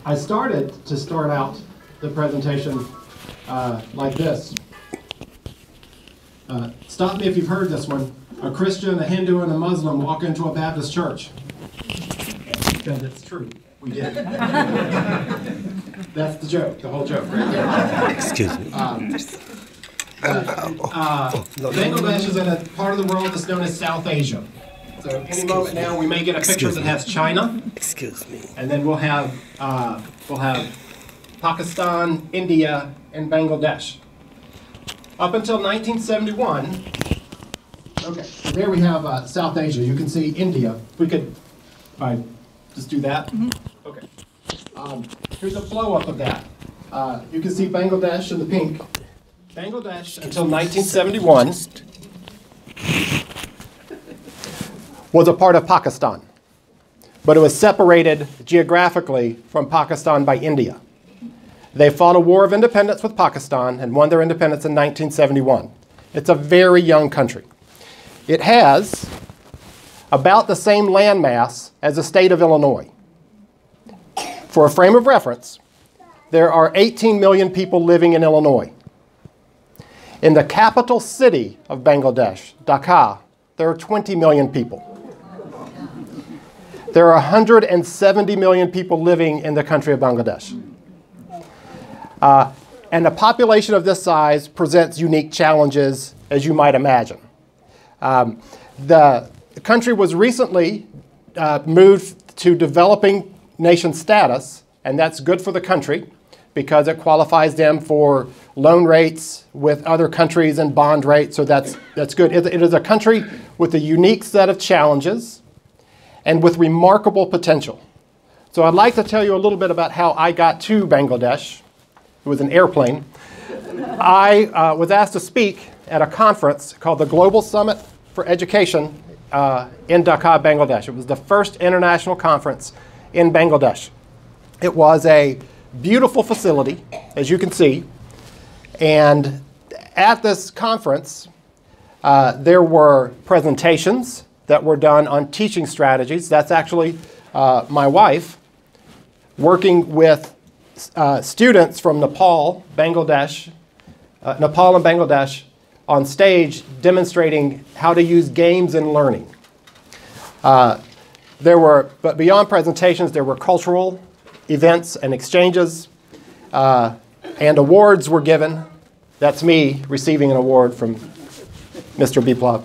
I started to start out the presentation like this. Stop me if you've heard this one. A Christian, a Hindu, and a Muslim walk into a Baptist church. Because it's true. We did. That's the joke, the whole joke right there. Excuse me. Bangladesh is in a part of the world that's known as South Asia. So any moment now we may get a picture that has China. Excuse me. And then we'll have Pakistan, India, and Bangladesh. Up until 1971, okay, so there we have South Asia. You can see India. We could just do that. Mm-hmm. Okay. Here's a blow up of that. You can see Bangladesh in the pink. Bangladesh until 1971 was a part of Pakistan, but it was separated geographically from Pakistan by India. They fought a war of independence with Pakistan and won their independence in 1971. It's a very young country. It has about the same landmass as the state of Illinois. For a frame of reference, there are 18 million people living in Illinois. In the capital city of Bangladesh, Dhaka, there are 20 million people. There are 170 million people living in the country of Bangladesh. And a population of this size presents unique challenges, as you might imagine. The country was recently moved to developing nation status, and that's good for the country because it qualifies them for loan rates with other countries and bond rates, so that's good. It is a country with a unique set of challenges and with remarkable potential. So I'd like to tell you a little bit about how I got to Bangladesh. It was an airplane. I was asked to speak at a conference called the Global Summit for Education in Dhaka, Bangladesh. It was the first international conference in Bangladesh. It was a beautiful facility, as you can see. And at this conference, there were presentations that were done on teaching strategies. That's actually my wife working with students from Nepal and Bangladesh on stage demonstrating how to use games in learning. But beyond presentations, there were cultural events and exchanges, and awards were given. That's me receiving an award from Mr. Biplab.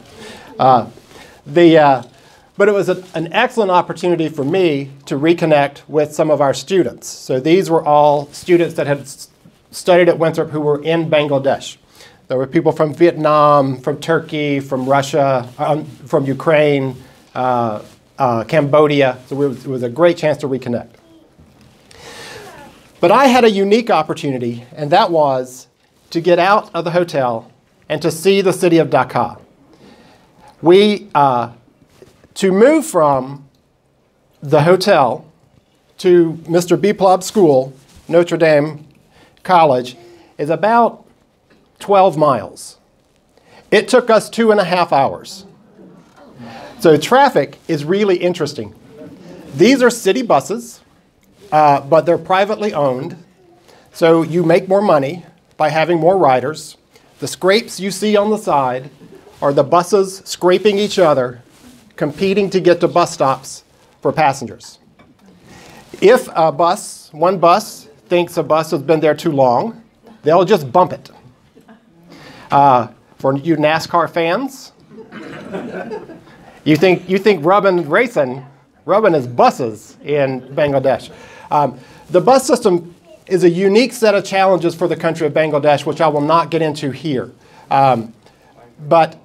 But it was an excellent opportunity for me to reconnect with some of our students. So these were all students that had studied at Winthrop who were in Bangladesh. There were people from Vietnam, from Turkey, from Russia, from Ukraine, Cambodia. So it was a great chance to reconnect. But I had a unique opportunity, and that was to get out of the hotel and to see the city of Dhaka. To move from the hotel to Mr. Biplab's school, Notre Dame College, is about 12 miles. It took us 2.5 hours. So traffic is really interesting. These are city buses, but they're privately owned. So you make more money by having more riders. The scrapes you see on the side are the buses scraping each other, competing to get to bus stops for passengers. If one bus thinks a bus has been there too long, they'll just bump it. For you NASCAR fans, you think rubbing is buses in Bangladesh. The bus system is a unique set of challenges for the country of Bangladesh, which I will not get into here. But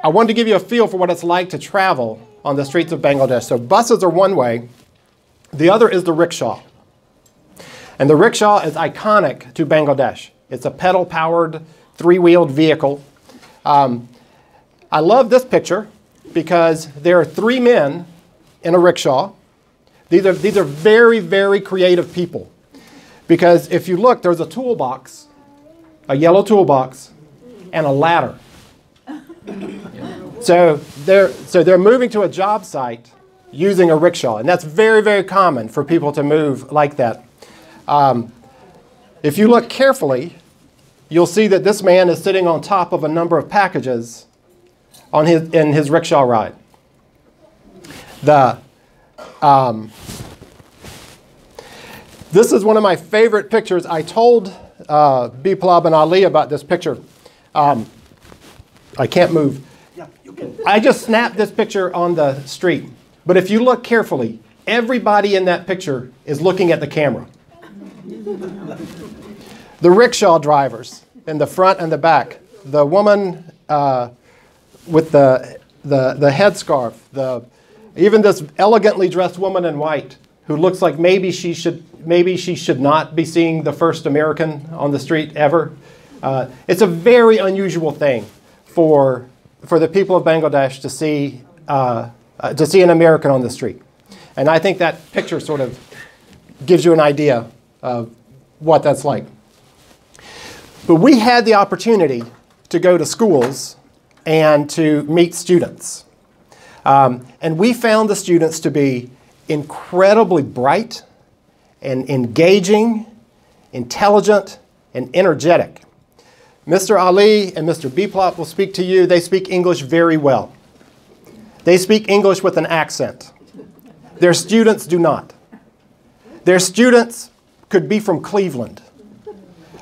I wanted to give you a feel for what it's like to travel on the streets of Bangladesh. So buses are one way. The other is the rickshaw. And the rickshaw is iconic to Bangladesh. It's a pedal-powered, three-wheeled vehicle. I love this picture because there are 3 men in a rickshaw. These are very, very creative people. Because if you look, there's a toolbox, a yellow toolbox, and a ladder. So they're moving to a job site using a rickshaw. And that's very, very common for people to move like that. If you look carefully, you'll see that this man is sitting on top of a number of packages in his rickshaw ride. This is one of my favorite pictures. I told Biplab and Ali about this picture. I can't move. Yeah, you can. I just snapped this picture on the street. But if you look carefully, everybody in that picture is looking at the camera. The rickshaw drivers in the front and the back. The woman with the headscarf. Even this elegantly dressed woman in white who looks like maybe she should not be seeing the first American on the street ever. It's a very unusual thing for the people of Bangladesh to see an American on the street. And I think that picture sort of gives you an idea of what that's like. But we had the opportunity to go to schools and to meet students. And we found the students to be incredibly bright and engaging, intelligent, and energetic. Mr. Ali and Mr. Biplop will speak to you. They speak English very well. They speak English with an accent. Their students do not. Their students could be from Cleveland.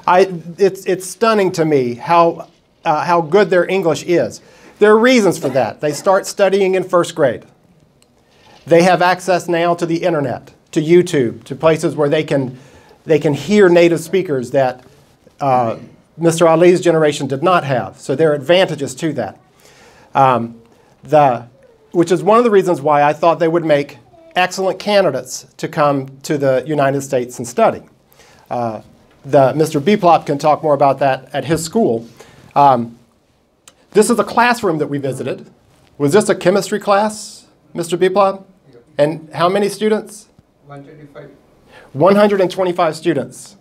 It's stunning to me how good their English is. There are reasons for that. They start studying in first grade. They have access now to the internet, to YouTube, to places where they can hear native speakers that Mr. Ali's generation did not have. So there are advantages to that. Which is one of the reasons why I thought they would make excellent candidates to come to the United States and study. Mr. Biplop can talk more about that at his school. This is a classroom that we visited. Was this a chemistry class, Mr. Biplop? Yep. And how many students? 125. 125 students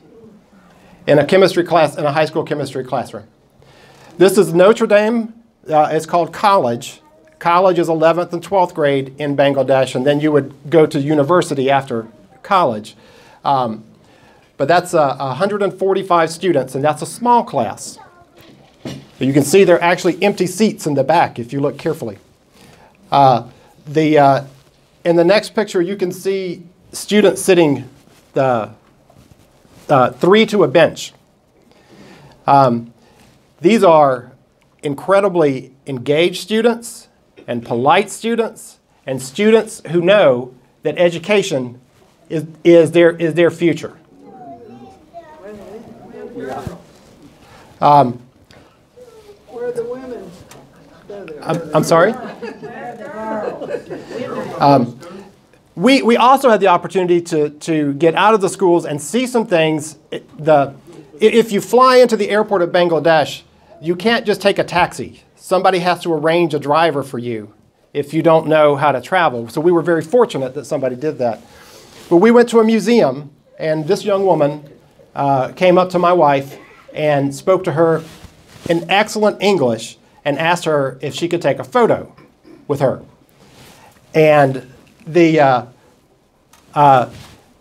in a chemistry class, in a high school chemistry classroom. This is Notre Dame. It's called College. College is 11th and 12th grade in Bangladesh, and then you would go to university after college. But that's 145 students, and that's a small class. You can see there are actually empty seats in the back if you look carefully. In the next picture, you can see students sitting three to a bench. These are incredibly engaged students and polite students and students who know that education is their future. Where are the women? I'm sorry? We also had the opportunity to get out of the schools and see some things. If you fly into the airport of Bangladesh, you can't just take a taxi. Somebody has to arrange a driver for you if you don't know how to travel. So we were very fortunate that somebody did that. But we went to a museum, and this young woman came up to my wife and spoke to her in excellent English and asked her if she could take a photo with her. And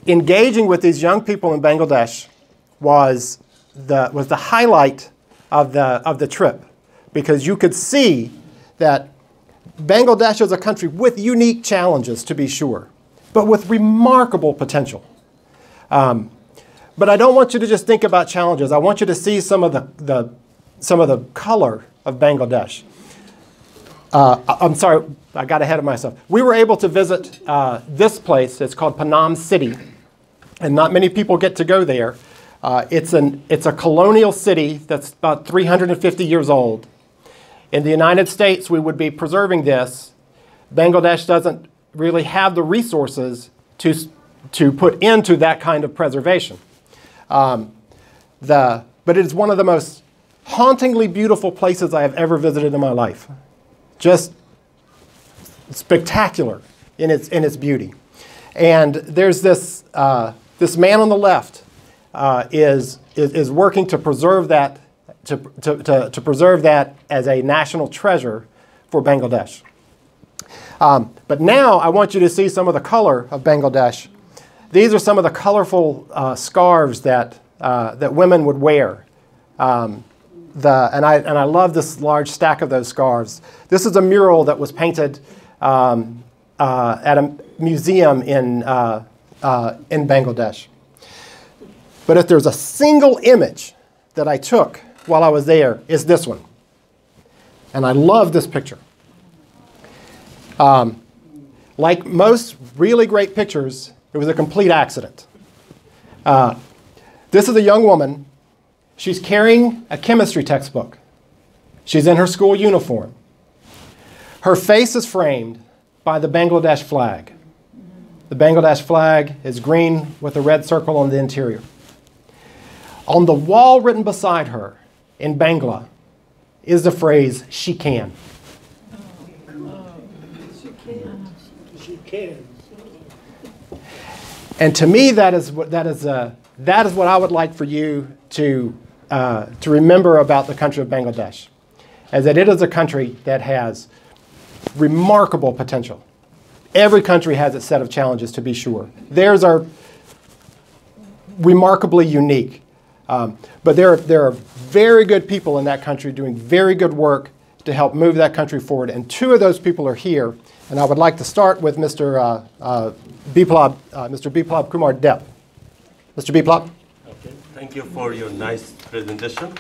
engaging with these young people in Bangladesh was the highlight of the trip, because you could see that Bangladesh is a country with unique challenges, to be sure, but with remarkable potential. But I don't want you to just think about challenges. I want you to see some of the color of Bangladesh. I'm sorry, I got ahead of myself. We were able to visit this place. It's called Panama City, and not many people get to go there. It's a colonial city that's about 350 years old. In the United States, we would be preserving this. Bangladesh doesn't really have the resources to put into that kind of preservation. But it is one of the most hauntingly beautiful places I have ever visited in my life. Just spectacular in its beauty. And there's this man on the left is working to preserve that to preserve that as a national treasure for Bangladesh. But now I want you to see some of the color of Bangladesh. These are some of the colorful scarves that women would wear. And I love this large stack of those scarves. This is a mural that was painted at a museum in Bangladesh. But if there's a single image that I took while I was there, it's this one. And I love this picture. Like most really great pictures, it was a complete accident. This is a young woman. She's carrying a chemistry textbook. She's in her school uniform. Her face is framed by the Bangladesh flag. The Bangladesh flag is green with a red circle on the interior. On the wall written beside her in Bangla is the phrase, "She can." She can. And to me, that is what I would like for you to remember about the country of Bangladesh, is that it is a country that has remarkable potential. Every country has its set of challenges, to be sure. Theirs are remarkably unique. But there are very good people in that country doing very good work to help move that country forward. And two of those people are here. And I would like to start with Mr. Biplab Kumar Depp. Mr. Biplab. Okay. Thank you for your nice presentation.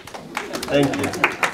Thank you.